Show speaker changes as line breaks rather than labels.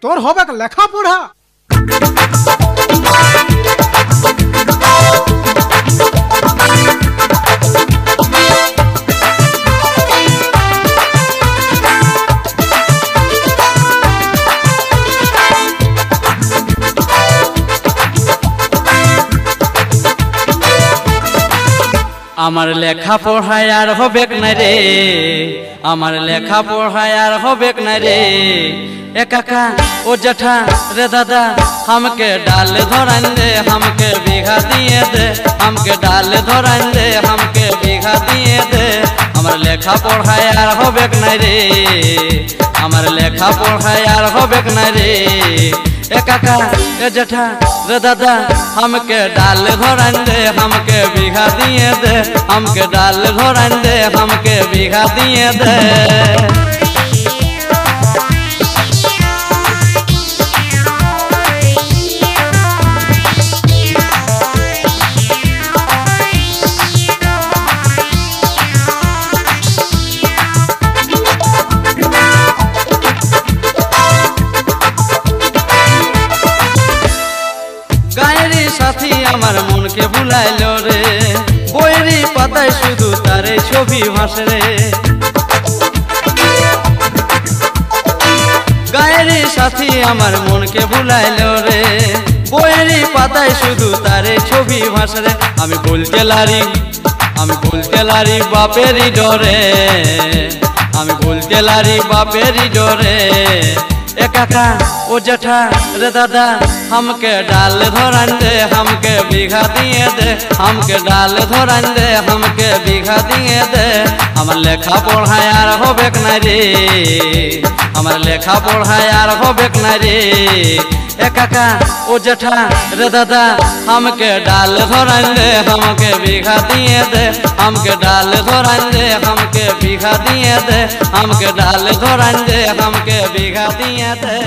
তোর হবে লেখাপড়া।
আমার লেখা পড়ায় আর হবে না রে, আমার লেখা পড়ায় আর হবে না রে। এ কাকা ও জেঠা রে দাদা हमके डाल धरान दे, हमके बीघा दिए दे, हमके डाल धरान दे, हमके बीघा दिए दे। আমার লেখা পড়ায় আর হবে না রে, আমার লেখা পড়ায় আর হবে না রে। ए काका ए जेठा रे दादा हमके डाल धरान दे, हमके बीघा दिए दे, हमके डाल धरान दे, हमके बीघा दिए दे। गायरी साथी আমার মনকে ভুলাইলো রে, বইয়েরই পাতায় শুধু তারে ছবি ভাসে রে। গায়রি সাথী আমার মনকে ভুলাইলো রে, বইয়েরই পাতায় শুধু তারে ছবি ভাসে রে। আমি বলতে লারি, আমি বলতে লারি বাপেরই ডরে, আমি বলতে লারি বাপেরই ডরে। ए काका ओ जेठा रे दादा हमके डाल धरान दे, हमके बीघा दिए दे, हमके डाल धरान दे, हमके बीघा दिए दे। আমার লেখা পড়ায় আর হবে না রে, আমার লেখা পড়ায় আর হবে না রে। ए काका ओ जेठा रे दादा हमके डाल धरान दे, हमके बीघा दिए दे, हमके डाल धरान दे, हमके बीघा दिए दे, हमके डाल धरान दे, हमके बीघा दिए दे।